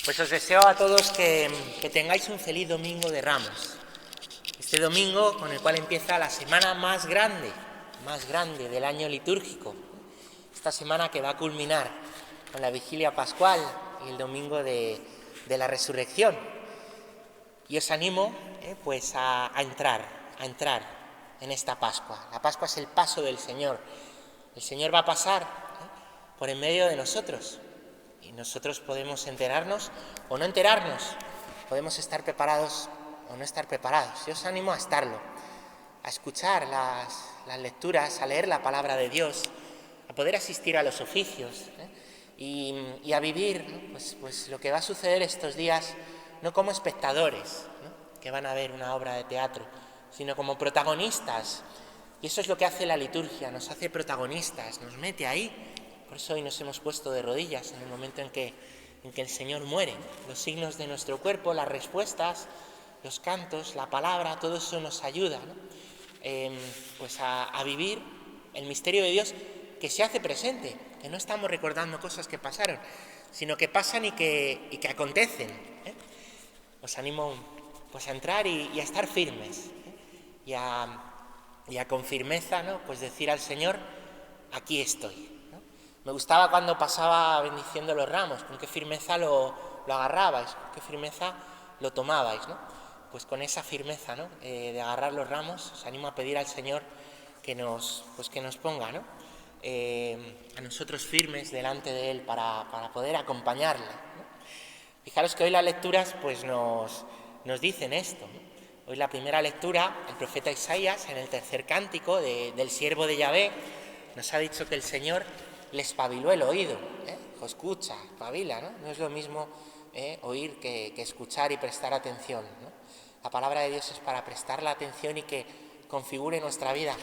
Pues os deseo a todos que tengáis un feliz domingo de Ramos. Este domingo con el cual empieza la semana más grande del año litúrgico. Esta semana que va a culminar con la vigilia pascual y el domingo de la resurrección. Y os animo pues a entrar en esta Pascua. La Pascua es el paso del Señor. El Señor va a pasar por en medio de nosotros. Y nosotros podemos enterarnos o no enterarnos, podemos estar preparados o no estar preparados. Yo os animo a estarlo, a escuchar las lecturas, a leer la palabra de Dios, a poder asistir a los oficios y a vivir, ¿no? pues lo que va a suceder estos días, no como espectadores, ¿no? que van a ver una obra de teatro, sino como protagonistas. Y eso es lo que hace la liturgia, nos hace protagonistas, nos mete ahí. Por eso hoy nos hemos puesto de rodillas en el momento en que el Señor muere. Los signos de nuestro cuerpo, las respuestas, los cantos, la palabra, todo eso nos ayuda, ¿no? Pues a vivir el misterio de Dios que se hace presente, que no estamos recordando cosas que pasaron, sino que pasan y que acontecen. Os animo pues a entrar y a estar firmes, y a con firmeza, ¿no? Pues decir al Señor, aquí estoy. Me gustaba cuando pasaba bendiciendo los ramos, con qué firmeza lo agarrabais, con qué firmeza lo tomabais, ¿no? Pues con esa firmeza, ¿no? De agarrar los ramos, os animo a pedir al Señor que nos ponga, ¿no? A nosotros firmes delante de Él para poder acompañarle, ¿no? Fijaros que hoy las lecturas pues nos dicen esto, ¿no? Hoy la primera lectura, el profeta Isaías, en el tercer cántico del siervo de Yahvé, nos ha dicho que el Señor le espabiló el oído, escucha, espabila, ¿no? No es lo mismo oír que escuchar y prestar atención, ¿no? La palabra de Dios es para prestar la atención y que configure nuestra vida.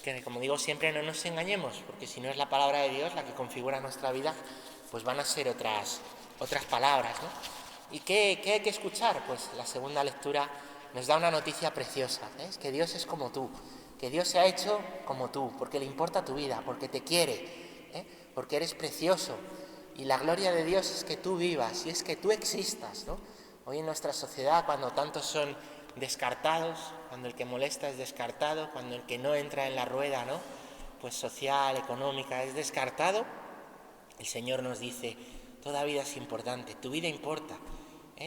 Que, como digo siempre, no nos engañemos, porque si no es la palabra de Dios la que configura nuestra vida, pues van a ser otras palabras, ¿no? ¿Y qué hay que escuchar? Pues la segunda lectura nos da una noticia preciosa, es que Dios es como tú, que Dios se ha hecho como tú, porque le importa tu vida, porque te quiere, porque eres precioso, y la gloria de Dios es que tú vivas y es que tú existas, ¿no? Hoy en nuestra sociedad, cuando tantos son descartados, cuando el que molesta es descartado, cuando el que no entra en la rueda, ¿no? Pues social, económica, es descartado, el Señor nos dice, toda vida es importante, tu vida importa,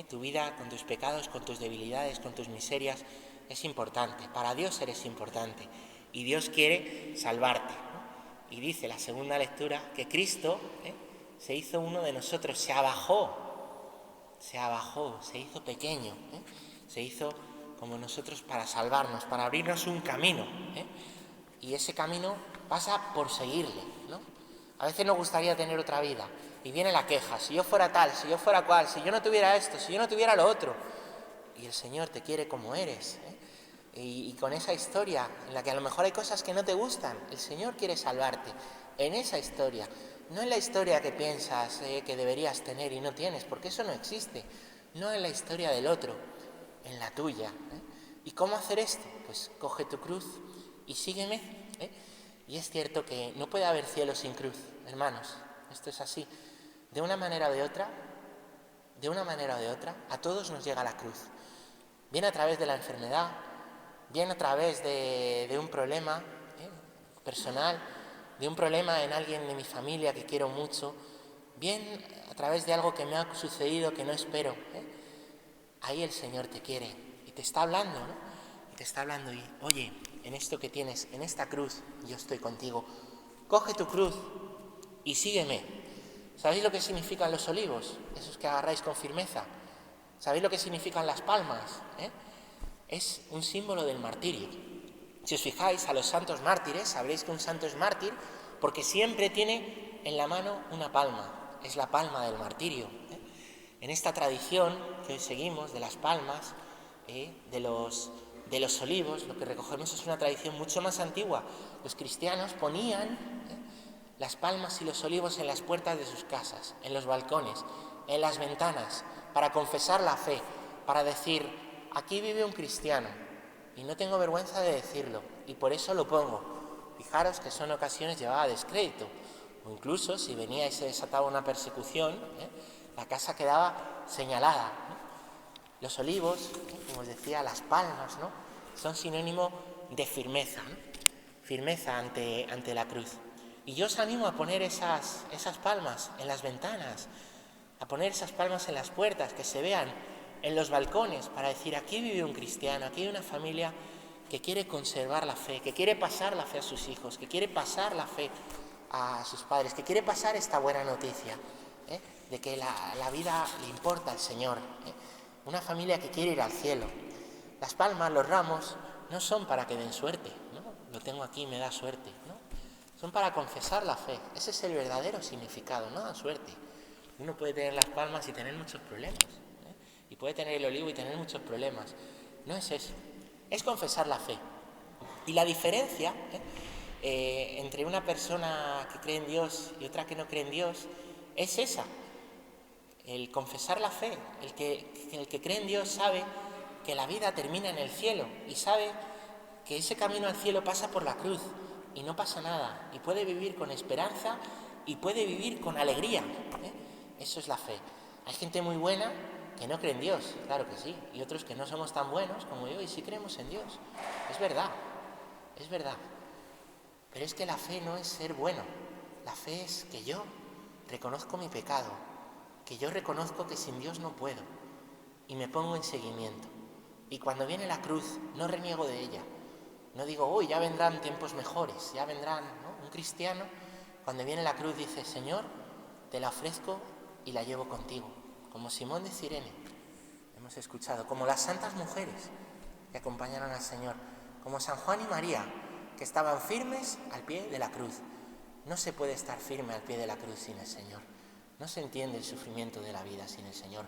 tu vida con tus pecados, con tus debilidades, con tus miserias, es importante, para Dios eres importante, y Dios quiere salvarte, ¿no? Y dice la segunda lectura que Cristo se hizo uno de nosotros, se abajó, se hizo pequeño, se hizo como nosotros para salvarnos, para abrirnos un camino, y ese camino pasa por seguirle, ¿no? A veces nos gustaría tener otra vida y viene la queja, si yo fuera tal, si yo fuera cual, si yo no tuviera esto, si yo no tuviera lo otro, y el Señor te quiere como eres, y con esa historia en la que a lo mejor hay cosas que no te gustan, el Señor quiere salvarte en esa historia, no en la historia que piensas que deberías tener y no tienes, porque eso no existe, no en la historia del otro, en la tuya. ¿Y cómo hacer esto? Pues coge tu cruz y sígueme. Y es cierto que no puede haber cielo sin cruz, hermanos, esto es así. De una manera o de otra, a todos nos llega la cruz. Bien a través de la enfermedad, bien a través de un problema personal, de un problema en alguien de mi familia que quiero mucho, bien a través de algo que me ha sucedido que no espero. Ahí el Señor te quiere y te está hablando, ¿no? Y te está hablando y, oye, en esto que tienes, en esta cruz, yo estoy contigo. Coge tu cruz y sígueme. ¿Sabéis lo que significan los olivos? Esos que agarráis con firmeza. ¿Sabéis lo que significan las palmas? Es un símbolo del martirio. Si os fijáis a los santos mártires, sabréis que un santo es mártir porque siempre tiene en la mano una palma. Es la palma del martirio. En esta tradición que hoy seguimos de las palmas, de los olivos, lo que recogemos es una tradición mucho más antigua. Los cristianos ponían las palmas y los olivos en las puertas de sus casas, en los balcones, en las ventanas, para confesar la fe, para decir, aquí vive un cristiano, y no tengo vergüenza de decirlo, y por eso lo pongo. Fijaros que son ocasiones llevadas a descrédito, o incluso si venía y se desataba una persecución, la casa quedaba señalada, ¿no? Los olivos, como os decía, las palmas, ¿no? Son sinónimo de firmeza, ¿no? Firmeza ante la cruz. Y yo os animo a poner esas palmas en las ventanas, a poner esas palmas en las puertas, que se vean en los balcones, para decir, aquí vive un cristiano, aquí hay una familia que quiere conservar la fe, que quiere pasar la fe a sus hijos, que quiere pasar la fe a sus padres, que quiere pasar esta buena noticia, de que la vida le importa al Señor, una familia que quiere ir al cielo. Las palmas, los ramos, no son para que den suerte, ¿no? Lo tengo aquí, me da suerte, ¿no? Son para confesar la fe. Ese es el verdadero significado, no dan suerte. Uno puede tener las palmas y tener muchos problemas, y puede tener el olivo y tener muchos problemas. No es eso, es confesar la fe. Y la diferencia entre una persona que cree en Dios y otra que no cree en Dios es esa, el confesar la fe. El que cree en Dios sabe que la vida termina en el cielo y sabe que ese camino al cielo pasa por la cruz y no pasa nada, y puede vivir con esperanza y puede vivir con alegría, Eso es la fe. Hay gente muy buena que no cree en Dios, claro que sí, y otros que no somos tan buenos como yo y sí creemos en Dios. Es verdad, pero es que la fe no es ser bueno. La fe es que yo reconozco mi pecado, que yo reconozco que sin Dios no puedo y me pongo en seguimiento. Y cuando viene la cruz no reniego de ella. No digo, uy, ya vendrán tiempos mejores, ya vendrán, ¿no? Un cristiano, cuando viene la cruz, dice, Señor, te la ofrezco y la llevo contigo. Como Simón de Cirene, hemos escuchado, como las santas mujeres que acompañaron al Señor, como San Juan y María, que estaban firmes al pie de la cruz. No se puede estar firme al pie de la cruz sin el Señor. No se entiende el sufrimiento de la vida sin el Señor.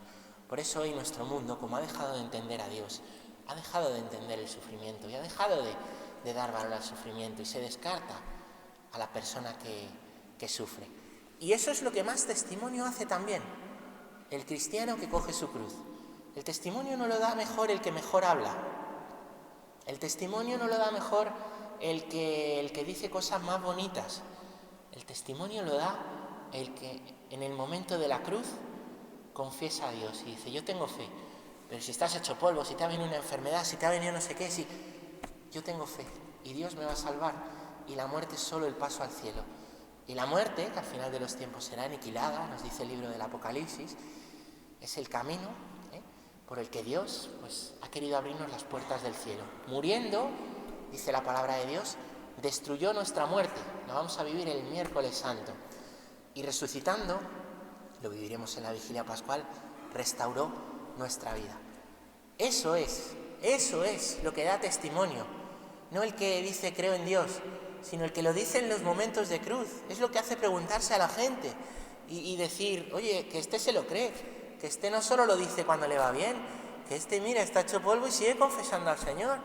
Por eso hoy nuestro mundo, como ha dejado de entender a Dios, ha dejado de entender el sufrimiento y ha dejado de dar valor al sufrimiento y se descarta a la persona que sufre. Y eso es lo que más testimonio hace también el cristiano que coge su cruz. El testimonio no lo da mejor el que mejor habla. El testimonio no lo da mejor el que dice cosas más bonitas. El testimonio lo da el que en el momento de la cruz confiesa a Dios y dice, yo tengo fe, pero si estás hecho polvo, si te ha venido una enfermedad, si te ha venido no sé qué, si yo tengo fe y Dios me va a salvar, y la muerte es solo el paso al cielo. Y la muerte, que al final de los tiempos será aniquilada, nos dice el libro del Apocalipsis, es el camino por el que Dios ha querido abrirnos las puertas del cielo. Muriendo, dice la palabra de Dios, destruyó nuestra muerte, la vamos a vivir el miércoles santo. Y resucitando, lo viviremos en la vigilia pascual, restauró nuestra vida. Eso es lo que da testimonio. No el que dice creo en Dios, sino el que lo dice en los momentos de cruz. Es lo que hace preguntarse a la gente y decir, oye, que este se lo cree, que este no solo lo dice cuando le va bien, que este, mira, está hecho polvo y sigue confesando al Señor.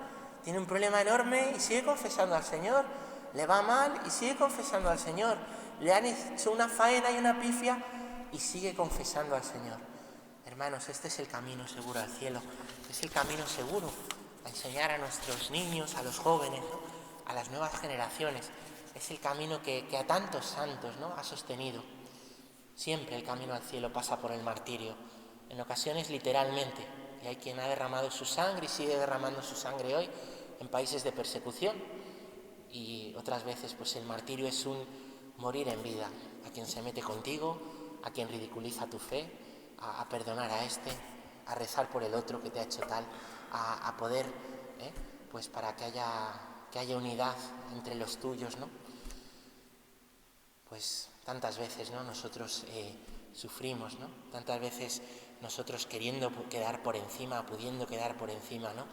Tiene un problema enorme y sigue confesando al Señor. Le va mal y sigue confesando al Señor. Le han hecho una faena y una pifia y sigue confesando al Señor. Hermanos, este es el camino seguro al cielo. Es el camino seguro a enseñar a nuestros niños, a los jóvenes, ¿no? A las nuevas generaciones. Es el camino que a tantos santos, ¿no? Ha sostenido. Siempre el camino al cielo pasa por el martirio. En ocasiones literalmente. Y hay quien ha derramado su sangre y sigue derramando su sangre hoy en países de persecución. Y otras veces el martirio es un morir en vida. A quien se mete contigo, a quien ridiculiza tu fe, a perdonar a este, a rezar por el otro que te ha hecho tal, a poder, para que haya unidad entre los tuyos, ¿no? Pues tantas veces, ¿no? Nosotros sufrimos, ¿no? Tantas veces nosotros queriendo quedar por encima, pudiendo quedar por encima, ¿no?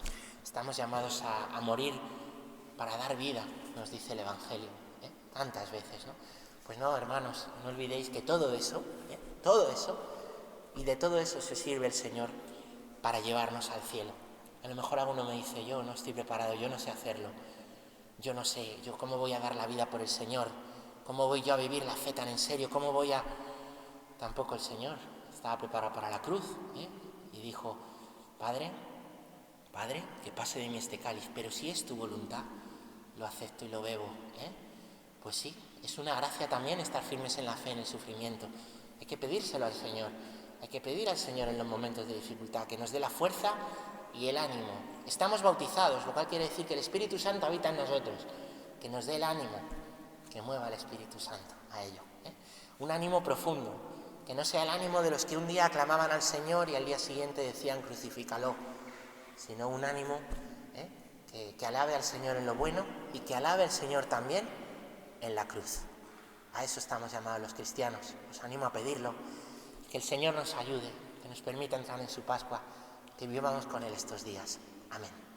Estamos llamados a morir para dar vida, nos dice el Evangelio, tantas veces, ¿no? Pues no, hermanos, no olvidéis que todo eso, y de todo eso se sirve el Señor para llevarnos al cielo. A lo mejor alguno me dice, yo no estoy preparado, yo no sé hacerlo, yo no sé, yo cómo voy a dar la vida por el Señor, cómo voy yo a vivir la fe tan en serio, cómo voy a... Tampoco el Señor estaba preparado para la cruz, y dijo, Padre, que pase de mí este cáliz, pero si es tu voluntad, lo acepto y lo bebo, Pues sí, es una gracia también estar firmes en la fe, en el sufrimiento. Hay que pedírselo al Señor, Hay que pedir al Señor en los momentos de dificultad que nos dé la fuerza y el ánimo. Estamos bautizados, lo cual quiere decir que el Espíritu Santo habita en nosotros, que nos dé el ánimo, que mueva el Espíritu Santo a ello. Un ánimo profundo, que no sea el ánimo de los que un día aclamaban al Señor y al día siguiente decían crucifícalo, sino un ánimo que alabe al Señor en lo bueno y que alabe al Señor también en la cruz. A eso estamos llamados los cristianos. Os animo a pedirlo, que el Señor nos ayude, que nos permita entrar en su Pascua, que vivamos con Él estos días. Amén.